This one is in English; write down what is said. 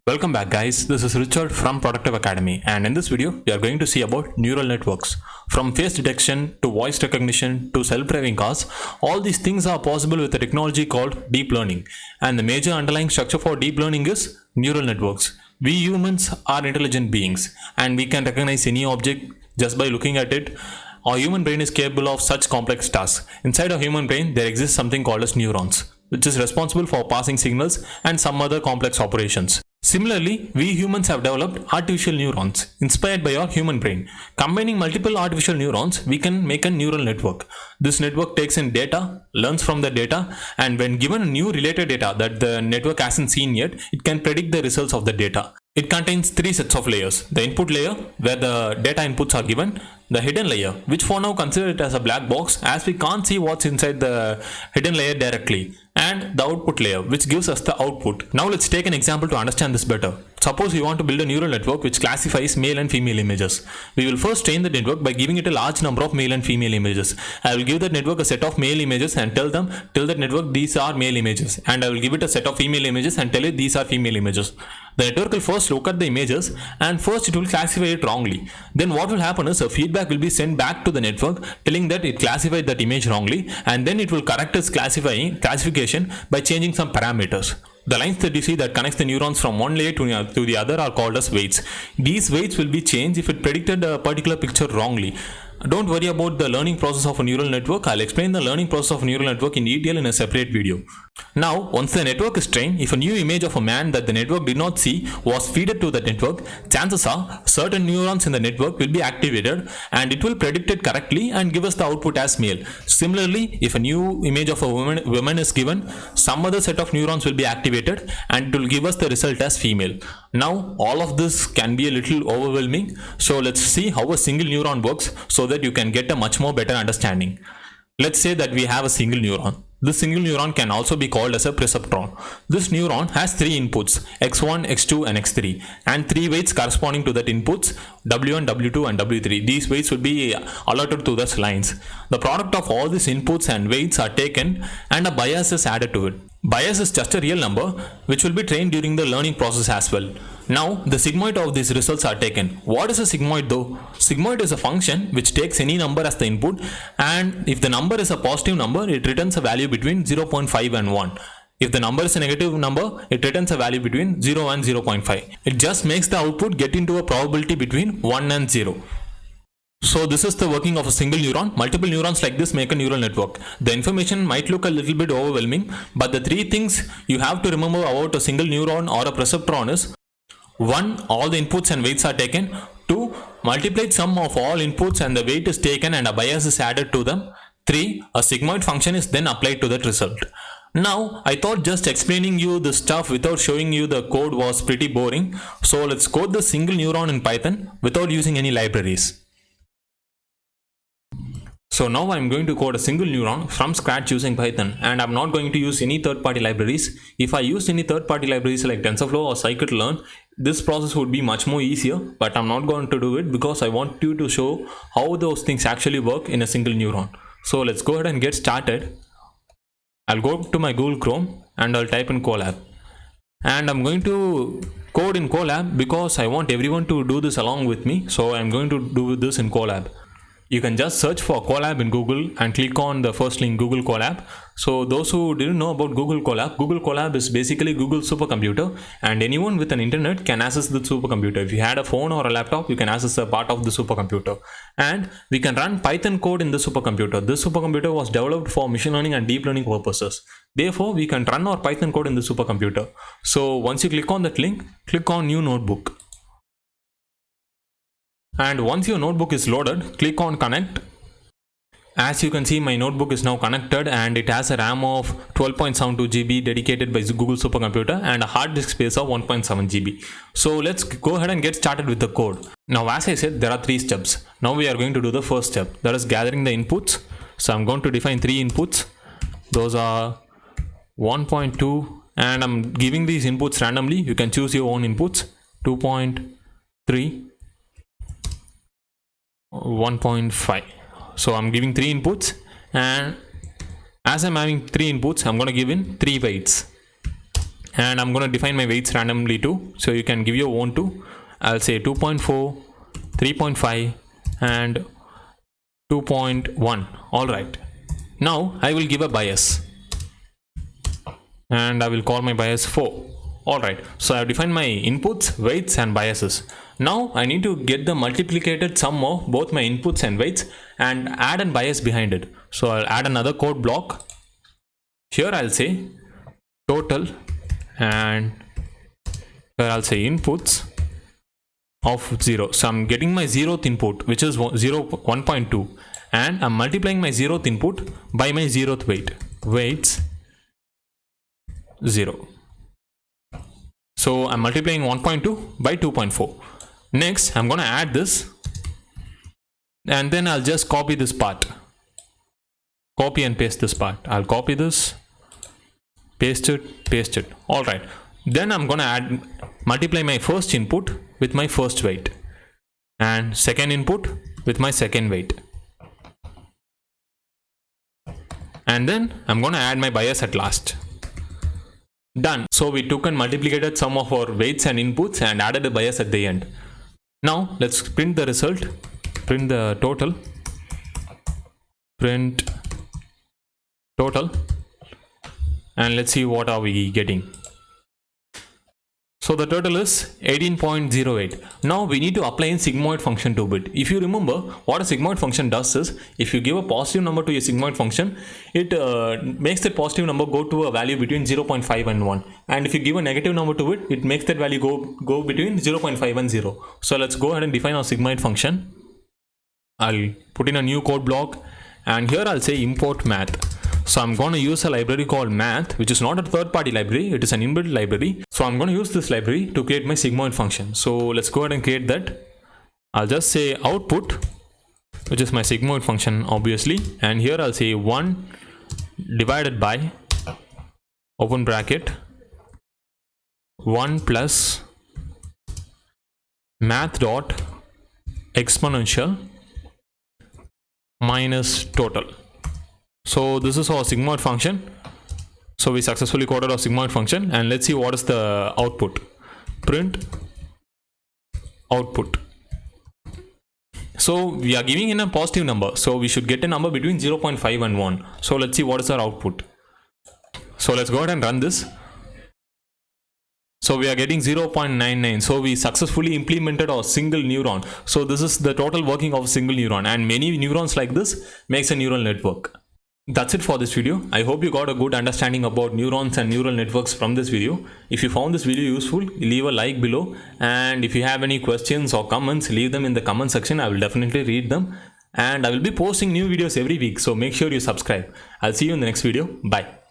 Welcome back guys, this is Richard from Productive Academy, and in this video we are going to see about neural networks. From face detection to voice recognition to self-driving cars, all these things are possible with a technology called deep learning, and the major underlying structure for deep learning is neural networks. We humans are intelligent beings and we can recognize any object just by looking at it. Our human brain is capable of such complex tasks. Inside our human brain there exists something called as neurons, which is responsible for passing signals and some other complex operations. Similarly, we humans have developed artificial neurons inspired by our human brain. Combining multiple artificial neurons, we can make a neural network. This network takes in data, learns from the data, and when given new related data that the network hasn't seen yet, it can predict the results of the data. It contains three sets of layers: the input layer, where the data inputs are given; the hidden layer, which for now consider it as a black box as we can't see what's inside the hidden layer directly; and the output layer, which gives us the output. Now let's take an example to understand this better. Suppose we want to build a neural network which classifies male and female images. We will first train the network by giving it a large number of male and female images. I will give that network a set of male images and tell that network these are male images, and I will give it a set of female images and tell it these are female images. The network will first look at the images and first it will classify it wrongly. Then what will happen is a feedback will be sent back to the network telling that it classified that image wrongly, and then it will correct its classification by changing some parameters. The lines that you see that connects the neurons from one layer to the other are called as weights. These weights will be changed if it predicted a particular picture wrongly. Don't worry about the learning process of a neural network. I'll explain the learning process of a neural network in detail in a separate video. Now, once the network is trained, if a new image of a man that the network did not see was fed to the network, chances are certain neurons in the network will be activated and it will predict it correctly and give us the output as male. Similarly, if a new image of a woman is given, some other set of neurons will be activated and it will give us the result as female. Now, all of this can be a little overwhelming, so let's see how a single neuron works so that you can get a much more better understanding. Let's say that we have a single neuron. This single neuron can also be called as a perceptron. This neuron has three inputs, x1, x2 and x3, and three weights corresponding to that inputs, w1, w2 and w3. These weights will be allotted to the lines. The product of all these inputs and weights are taken and a bias is added to it. Bias is just a real number which will be trained during the learning process as well. Now, the sigmoid of these results are taken. What is a sigmoid though? Sigmoid is a function which takes any number as the input, and if the number is a positive number, it returns a value between 0.5 and 1. If the number is a negative number, it returns a value between 0 and 0.5. It just makes the output get into a probability between 1 and 0. So this is the working of a single neuron. Multiple neurons like this make a neural network. The information might look a little bit overwhelming, but the three things you have to remember about a single neuron or a perceptron is: 1. All the inputs and weights are taken. 2. Multiplied sum of all inputs and the weight is taken and a bias is added to them. 3. A sigmoid function is then applied to that result. Now, I thought just explaining you this stuff without showing you the code was pretty boring. So let's code the single neuron in Python without using any libraries. So now I'm going to code a single neuron from scratch using Python, and I'm not going to use any third-party libraries. If I used any third-party libraries like TensorFlow or Scikit-learn, this process would be much more easier, but I'm not going to do it because I want you to show how those things actually work in a single neuron. So let's go ahead and get started. I'll go to my Google Chrome and I'll type in Colab. And I'm going to code in Colab because I want everyone to do this along with me. So I'm going to do this in Colab. You can just search for Colab in Google and click on the first link, Google Colab. So those who didn't know about Google Colab is basically Google's supercomputer, and anyone with an internet can access the supercomputer. If you had a phone or a laptop, you can access a part of the supercomputer. And we can run Python code in the supercomputer. This supercomputer was developed for machine learning and deep learning purposes. Therefore, we can run our Python code in the supercomputer. So once you click on that link, click on New Notebook. And once your notebook is loaded, click on Connect. As you can see, my notebook is now connected and it has a RAM of 12.72 GB dedicated by Google Supercomputer and a hard disk space of 1.7 GB. So let's go ahead and get started with the code. Now, as I said, there are three steps. Now we are going to do the first step, that is gathering the inputs. So I'm going to define three inputs. Those are 1.2, and I'm giving these inputs randomly. You can choose your own inputs. 2.3, 1.5. So I'm giving three inputs and As I'm having 3 inputs, I'm going to give in 3 weights. And I'm going to define my weights randomly too. So you can give your own too. I'll say 2.4, 3.5 and 2.1. Alright. Now I will give a bias. And I will call my bias 4. Alright. So I have defined my inputs, weights and biases. Now I need to get the multiplicated sum of both my inputs and weights and add a bias behind it. So I'll add another code block. Here I'll say total and here I'll say inputs of 0. So I'm getting my 0th input, which is 1.2, and I'm multiplying my 0th input by my 0th weight. Weights 0. So I'm multiplying 1.2 by 2.4. Next, I'm going to add this and then I'll just copy this part. Copy and paste this part. I'll copy this, paste it. Alright. Then I'm going to multiply my first input with my first weight and second input with my second weight. And then I'm going to add my bias at last. Done. So we took and multiplicated sum of our weights and inputs and added a bias at the end. Now let's print the result. Print the total. Print total. And let's see what are we getting. So the total is 18.08. Now we need to apply a sigmoid function to it. If you remember, what a sigmoid function does is, if you give a positive number to a sigmoid function, it makes that positive number go to a value between 0.5 and 1. And if you give a negative number to it, it makes that value go between 0.5 and 0. So let's go ahead and define our sigmoid function. I'll put in a new code block and here I'll say import math. So I'm going to use a library called math, which is not a third-party library, it is an inbuilt library. So I'm going to use this library to create my sigmoid function. So let's go ahead and create that. I'll just say output, which is my sigmoid function obviously, and here I'll say 1 divided by, open bracket, 1 plus math dot exponential minus total. So this is our sigmoid function. So we successfully coded our sigmoid function and let's see what is the output. Print output. So we are giving in a positive number. So we should get a number between 0.5 and 1. So let's see what is our output. So let's go ahead and run this. So we are getting 0.99. So we successfully implemented our single neuron. So this is the total working of a single neuron, and many neurons like this makes a neural network. That's it for this video. I hope you got a good understanding about neurons and neural networks from this video. If you found this video useful, leave a like below, and if you have any questions or comments, leave them in the comment section. I will definitely read them, and I will be posting new videos every week, so make sure you subscribe. I'll see you in the next video. Bye.